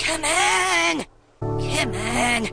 Come on! Come on!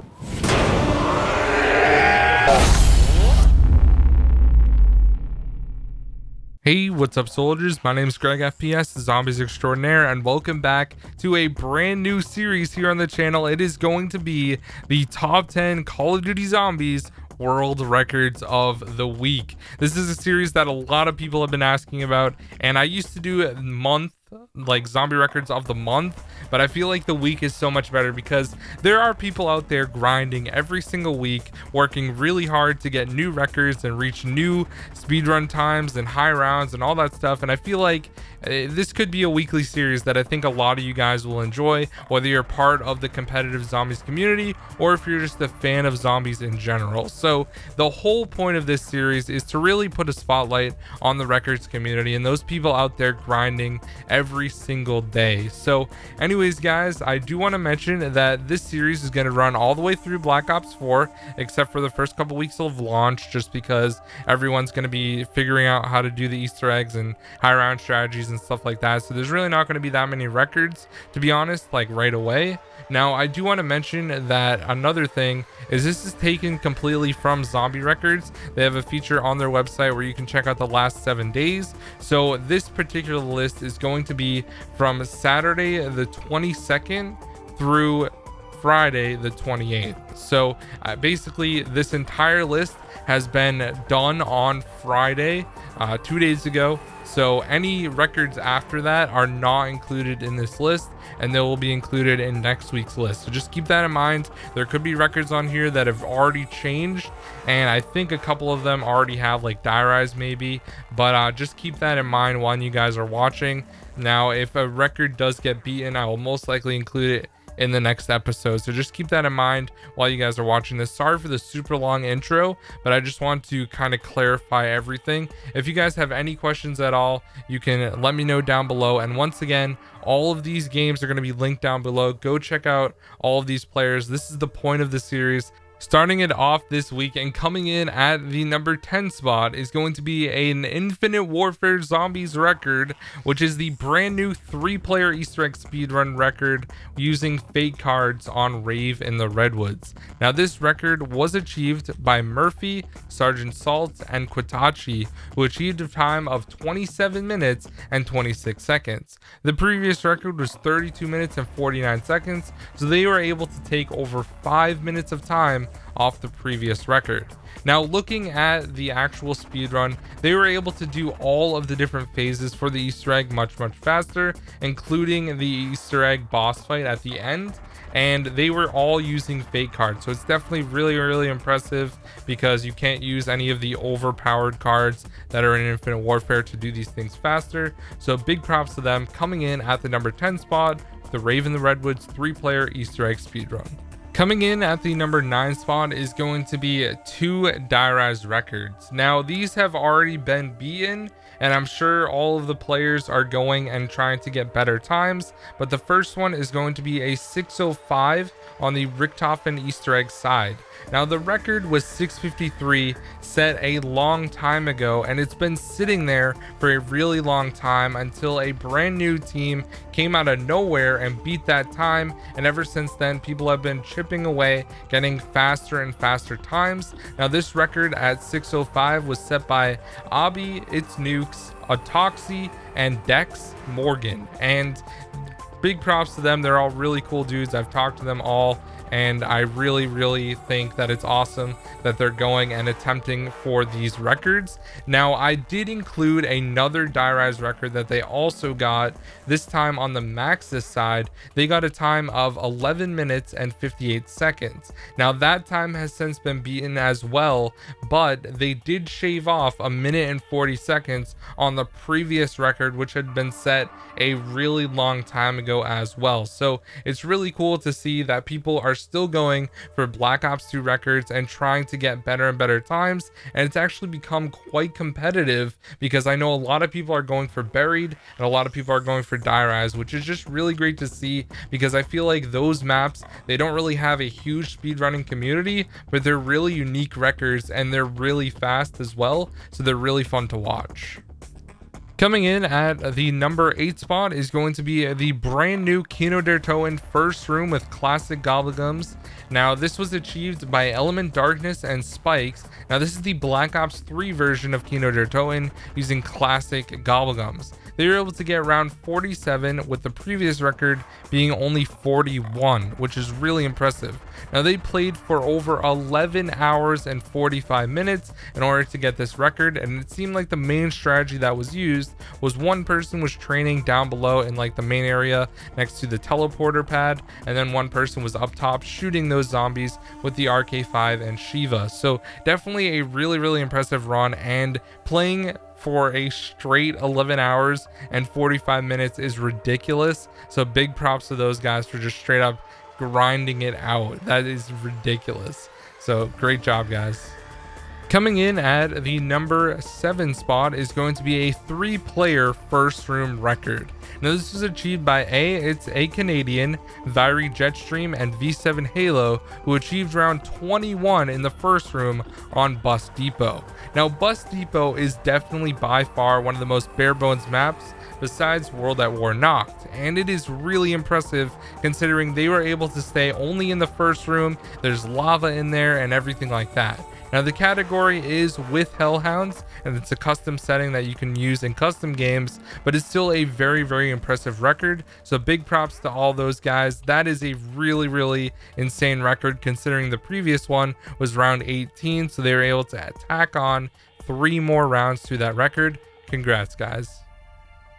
Hey, what's up soldiers? My name is GregFPS, the Zombies Extraordinaire, and welcome back to a brand new series here on the channel. It is going to be the top 10 Call of Duty Zombies world records of the week. This is a series that a lot of people have been asking about, and I used to do like zombie records of the month, but I feel like the week is so much better because there are people out there grinding every single week, working really hard to get new records and reach new speedrun times and high rounds and all that stuff. And I feel like this could be a weekly series that I think a lot of you guys will enjoy, whether you're part of the competitive zombies community or if you're just a fan of zombies in general. So the whole point of this series is to really put a spotlight on the records community and those people out there grinding every single day. So anyways guys, I do want to mention that this series is going to run all the way through Black Ops 4 except for the first couple weeks of launch, just because everyone's going to be figuring out how to do the Easter eggs and high round strategies and stuff like that. So there's really not going to be that many records, to be honest, like right away. Now I do want to mention that another thing is this is taken completely from Zombie Records. They have a feature on their website where you can check out the last 7 days. So this particular list is going to be from Saturday the 22nd through Friday the 28th. So basically this entire list has been done on Friday 2 days ago. So any records after that are not included in this list, and they will be included in next week's list. So just keep that in mind. There could be records on here that have already changed, and I think a couple of them already have like Diaries maybe, but just keep that in mind while you guys are watching. Now if a record does get beaten, I will most likely include it in the next episode, so just keep that in mind while you guys are watching this. Sorry for the super long intro, but I just want to kind of clarify everything. If you guys have any questions at all, you can let me know down below. And once again, all of these games are going to be linked down below. Go check out all of these players. This is the point of the series. Starting it off this week and coming in at the number 10 spot is going to be an Infinite Warfare Zombies record, which is the brand new 3-player Easter egg speedrun record using fake cards on Rave in the Redwoods. Now this record was achieved by Murphy, Sergeant Salt, and Quitachi, who achieved a time of 27 minutes and 26 seconds. The previous record was 32 minutes and 49 seconds, so they were able to take over 5 minutes of time off the previous record. Now looking at the actual speedrun, they were able to do all of the different phases for the Easter egg much faster, including the Easter egg boss fight at the end, and they were all using fake cards. So it's definitely really impressive because you can't use any of the overpowered cards that are in Infinite Warfare to do these things faster. So big props to them, coming in at the number 10 spot, the Rave in the Redwoods 3-player Easter egg speedrun. Coming in at the number 9 spot is going to be 2 Diaries records. Now these have already been beaten, and I'm sure all of the players are going and trying to get better times, but the first one is going to be a 6:05 on the Richthofen Easter egg side. Now the record was 6:53, set a long time ago, and it's been sitting there for a really long time until a brand new team came out of nowhere and beat that time, and ever since then people have been chipping away, getting faster and faster times. Now this record at 6:05 was set by Abi, It's Nukes, Autoxy, and Dex Morgan, and big props to them. They're all really cool dudes. I've talked to them all, and I really think that it's awesome that they're going and attempting for these records. Now I did include another Diaries record that they also got, this time on the Maxis side. They got a time of 11 minutes and 58 seconds. Now that time has since been beaten as well, but they did shave off 1 minute and 40 seconds on the previous record, which had been set a really long time ago as well. So it's really cool to see that people are still going for Black Ops 2 records and trying to get better and better times, and it's actually become quite competitive because I know a lot of people are going for Buried and a lot of people are going for Diaries, which is just really great to see because I feel like those maps, they don't really have a huge speedrunning community, but they're really unique records and they're really fast as well, so they're really fun to watch. Coming in at the number 8 spot is going to be the brand new Kino der Toten first room with classic gobblegums. Now this was achieved by Element Darkness and Spikes. Now this is the Black Ops 3 version of Kino der Toten using classic gobblegums. They were able to get around 47, with the previous record being only 41, which is really impressive. Now they played for over 11 hours and 45 minutes in order to get this record, and it seemed like the main strategy that was used was one person was training down below in like the main area next to the teleporter pad, and then one person was up top shooting those zombies with the RK5 and Shiva. So definitely a really impressive run, and playing for a straight 11 hours and 45 minutes is ridiculous. So big props to those guys for just straight up grinding it out. That is ridiculous. So great job, guys. Coming in at the number 7 spot is going to be a 3-player first room record. Now this was achieved by it's a Canadian, Diaries Jetstream, and V7 Halo, who achieved round 21 in the first room on Bus Depot. Now Bus Depot is definitely by far one of the most bare bones maps besides World at War Knocked, and it is really impressive considering they were able to stay only in the first room. There's lava in there and everything like that. Now the category is with Hellhounds, and it's a custom setting that you can use in custom games, but it's still a very impressive record. So big props to all those guys. That is a really insane record considering the previous one was round 18, so they were able to tack on 3 more rounds to that record. Congrats, guys.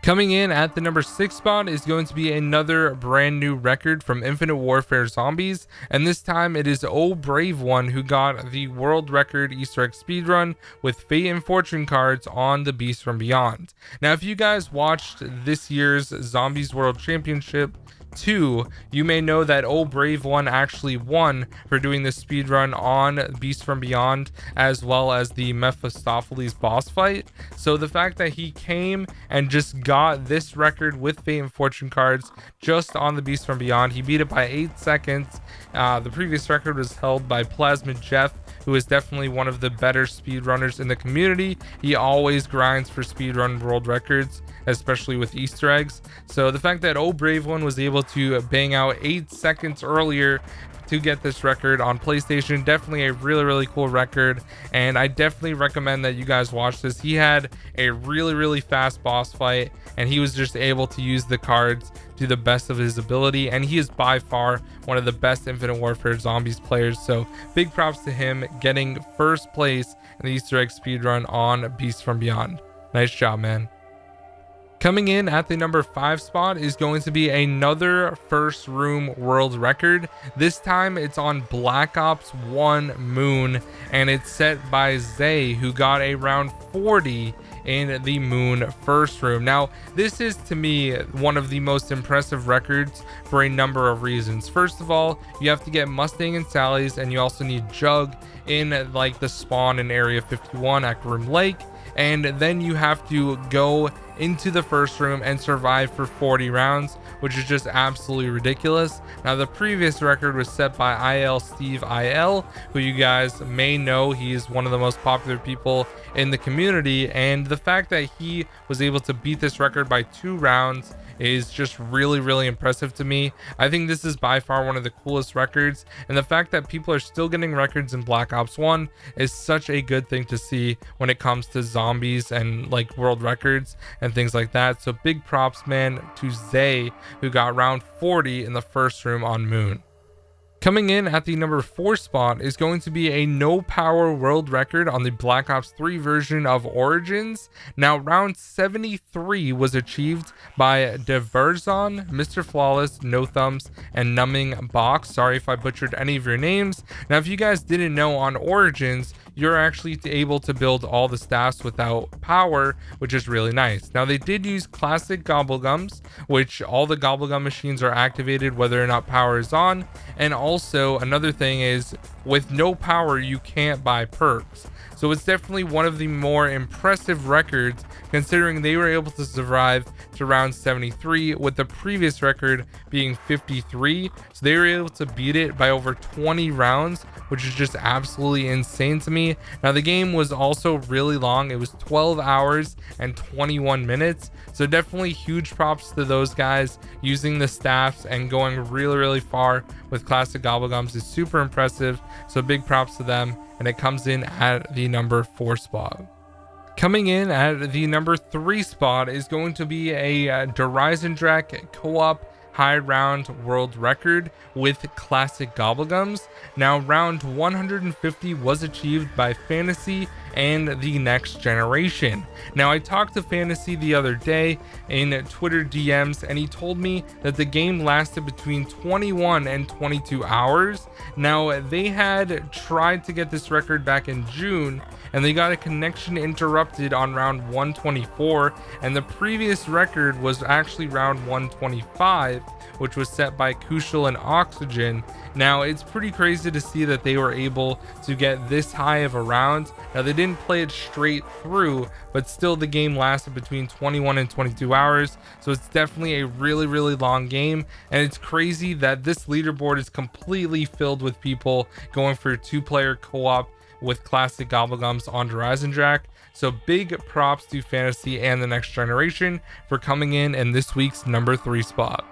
Coming in at the number 6 spot is going to be another brand new record from Infinite Warfare Zombies, and this time it is Oh Brave One who got the world record Easter egg speedrun with Fate and Fortune cards on the Beast from Beyond. Now if you guys watched this year's Zombies World Championship 2, you may know that Oh Brave One actually won for doing this speedrun on Beast from Beyond as well as the Mephistopheles boss fight. So the fact that he came and just got this record with Fate and Fortune cards just on the Beast from Beyond, he beat it by 8 seconds. The previous record was held by Plasmid Jeff, who is definitely one of the better speedrunners in the community. He always grinds for speedrun world records, especially with Easter eggs. So the fact that Oh Brave One was able to bang out 8 seconds earlier to get this record on PlayStation, definitely a really cool record, and I definitely recommend that you guys watch this. He had a really fast boss fight, and he was just able to use the cards to the best of his ability, and he is by far one of the best Infinite Warfare Zombies players. So big props to him getting first place in the Easter egg speedrun on Beast from Beyond. Nice job, man. Coming in at the number 5 spot is going to be another first room world record. This time it's on Black Ops 1 Moon, and it's set by Zay, who got a round 40 in the Moon first room. Now this is to me one of the most impressive records for a number of reasons. First of all, you have to get Mustang and Sally's, and you also need Jug in like the spawn in Area 51 at Groom Lake, and then you have to go into the first room and survive for 40 rounds, which is just absolutely ridiculous. Now the previous record was set by IL Steve IL, who you guys may know. He is one of the most popular people in the community, and the fact that he was able to beat this record by 2 rounds is just really impressive to me. I think this is by far one of the coolest records, and the fact that people are still getting records in Black Ops 1 is such a good thing to see when it comes to zombies and like world records and things like that. So big props, man, to Zay, who got round 40 in the first room on Moon. Coming in at the number 4 spot is going to be a no power world record on the Black Ops 3 version of Origins. Now round 73 was achieved by Diverzon, Mr. Flawless, No Thumbs, and Numbing Box. Sorry if I butchered any of your names. Now if you guys didn't know, on Origins you're actually able to build all the staffs without power, which is really nice. Now they did use classic gobblegums, which all the gobblegum machines are activated whether or not power is on, and also another thing is with no power you can't buy perks. So it's definitely one of the more impressive records considering they were able to survive to round 73 with the previous record being 53. So they were able to beat it by over 20 rounds, which is just absolutely insane to me. me. Now the game was also really long. It was 12 hours and 21 minutes. So definitely huge props to those guys using the staffs and going really far with classic gobblegums is super impressive. So big props to them. And it comes in at the number 4 spot. Coming in at the number 3 spot is going to be a Diaries co-op high round world record with classic gobblegums. Now round 150 was achieved by Fantasy and the Next Generation. Now I talked to Fantasy the other day in Twitter DMs and he told me that the game lasted between 21 and 22 hours. Now they had tried to get this record back in June and they got a connection interrupted on round 124, and the previous record was actually round 125, which was set by Kushal and Oxygen. Now it's pretty crazy to see that they were able to get this high of a round. Now they didn't play it straight through, but still the game lasted between 21 and 22 hours, so it's definitely a really long game. And it's crazy that this leaderboard is completely filled with people going for a 2-player co-op with classic gobblegums on Horizon Jack. So big props to Fantasy and the Next Generation for coming in this week's number 3 spot.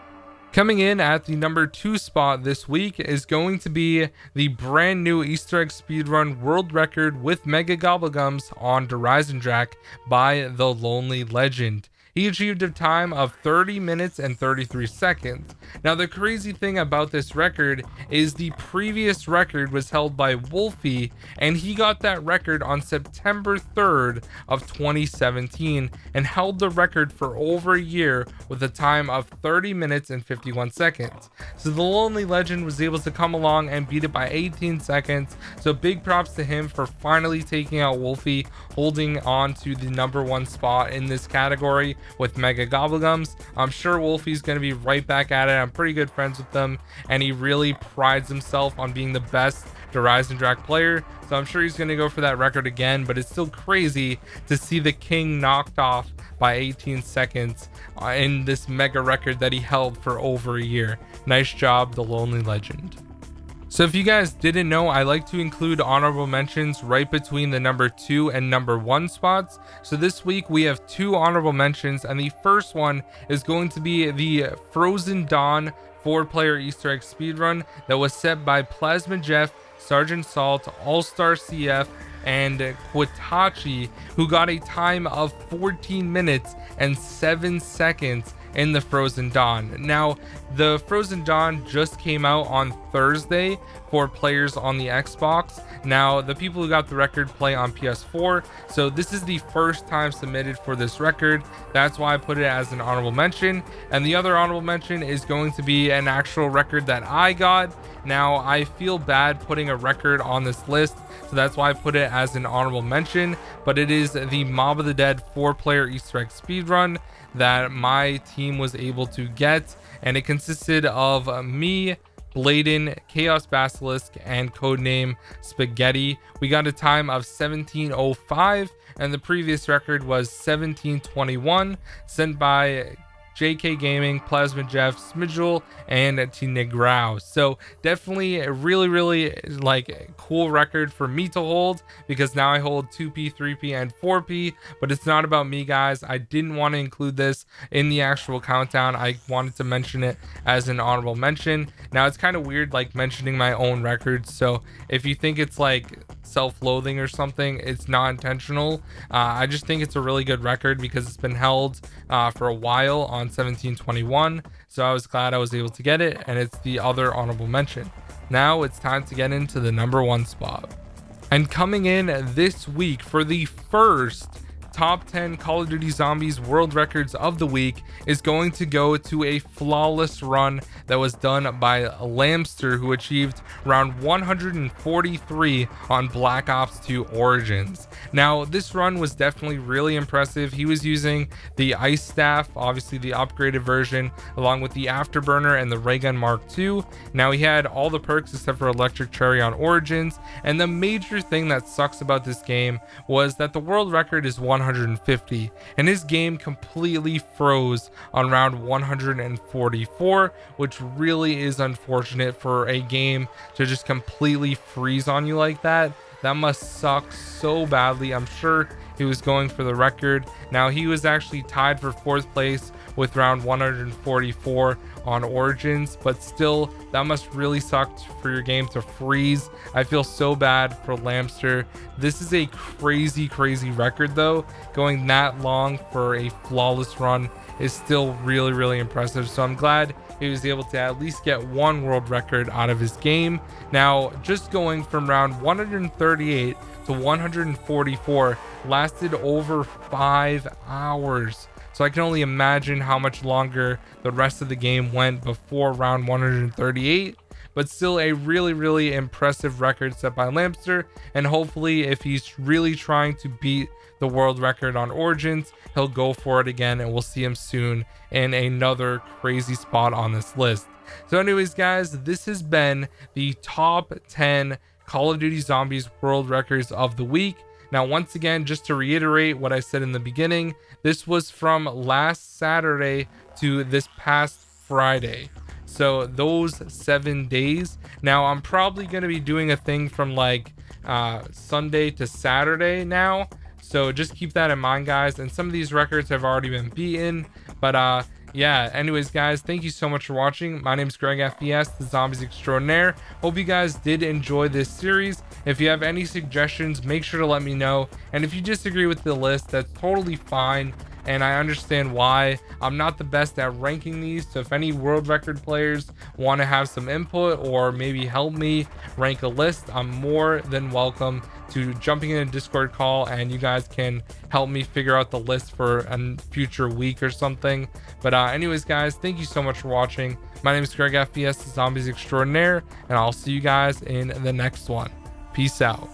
Coming in at the number 2 spot this week is going to be the brand new Easter egg speedrun world record with mega gobblegums on Horizon Jack by the Lonely Legend. He achieved a time of 30 minutes and 33 seconds. Now the crazy thing about this record is the previous record was held by Wolfie, and he got that record on September 3rd of 2017 and held the record for over a year with a time of 30 minutes and 51 seconds. So the Lonely Legend was able to come along and beat it by 18 seconds. So big props to him for finally taking out Wolfie, holding on to the number 1 spot in this category with mega gobblegums. I'm sure Wolfie's going to be right back at it. I'm pretty good friends with them, and he really prides himself on being the best Horizon Jack player, so I'm sure he's going to go for that record again. But it's still crazy to see the king knocked off by 18 seconds in this mega record that he held for over a year. Nice job, the Lonely Legend. So if you guys didn't know, I like to include honorable mentions right between the number 2 and number 1 spots. So this week we have 2 honorable mentions, and the first one is going to be the Frozen Dawn 4-player Easter egg speedrun that was set by Plasma Jeff, Sergeant Salt, All-Star CF, and Quitachi, who got a time of 14 minutes and 7 seconds in the Frozen Dawn. Now, the Frozen Dawn just came out on Thursday for players on the Xbox. Now, the people who got the record play on PS4, so this is the first time submitted for this record. That's why I put it as an honorable mention. And the other honorable mention is going to be an actual record that I got. Now, I feel bad putting a record on this list, so that's why I put it as an honorable mention, but it is the Mob of the Dead 4-player Easter egg speedrun that my team was able to get, and it consisted of me, Bladen, Chaos Basilisk, and codename Spaghetti. We got a time of 17:05, and the previous record was 17:21, sent by JK Gaming, Plasma Jeff, Smidgel, and Tinegrau. So definitely a really like cool record for me to hold, because now I hold 2P, 3P, and 4P. But it's not about me, guys. I didn't want to include this in the actual countdown. I wanted to mention it as an honorable mention. Now it's kind of weird like mentioning my own records, so if you think it's like self-loathing or something, it's not intentional. I just think it's a really good record because it's been held for a while on 17:21, so I was glad I was able to get it, and it's the other honorable mention. Now it's time to get into the number 1 spot. And coming in this week for the first top 10 Call of Duty Zombies world records of the week is going to go to a flawless run that was done by Lamster, who achieved round 143 on Black Ops 2 Origins. Now, this run was definitely really impressive. He was using the Ice Staff, obviously the upgraded version, along with the Afterburner and the Ray Gun Mark II. Now, he had all the perks except for Electric Cherry on Origins, and the major thing that sucks about this game was that the world record is 150, and his game completely froze on round 144, which really is unfortunate for a game to just completely freeze on you like that. That must suck so badly. I'm sure he was going for the record. Now, he was actually tied for 4th place with round 144 on Origins, but still, that must really suck for your game to freeze. I feel so bad for Lamster. This is a crazy record though. Going that long for a flawless run is still really impressive. So I'm glad he was able to at least get one world record out of his game. Now, just going from round 138 to 144 lasted over 5 hours. So I can only imagine how much longer the rest of the game went before round 138, but still a really impressive record set by Lamster. And hopefully, if he's really trying to beat the world record on Origins, he'll go for it again, and we'll see him soon in another crazy spot on this list. So anyways, guys, this has been the top 10 Call of Duty Zombies world records of the week. Now, once again, just to reiterate what I said in the beginning, this was from last Saturday to this past Friday. So those 7 days. Now, I'm probably going to be doing a thing from like Sunday to Saturday now. So just keep that in mind, guys. And some of these records have already been beaten. But yeah, anyways, guys, thank you so much for watching. My name is GregFPS, the Zombies Extraordinaire. Hope you guys did enjoy this series. If you have any suggestions, make sure to let me know. And if you disagree with the list, that's totally fine. And I understand why. I'm not the best at ranking these, so if any world record players want to have some input or maybe help me rank a list, I'm more than welcome to jumping in a Discord call, and you guys can help me figure out the list for a future week or something. But anyways, guys, thank you so much for watching. My name is GregFPS, the Zombies Extraordinaire, and I'll see you guys in the next one. Peace out.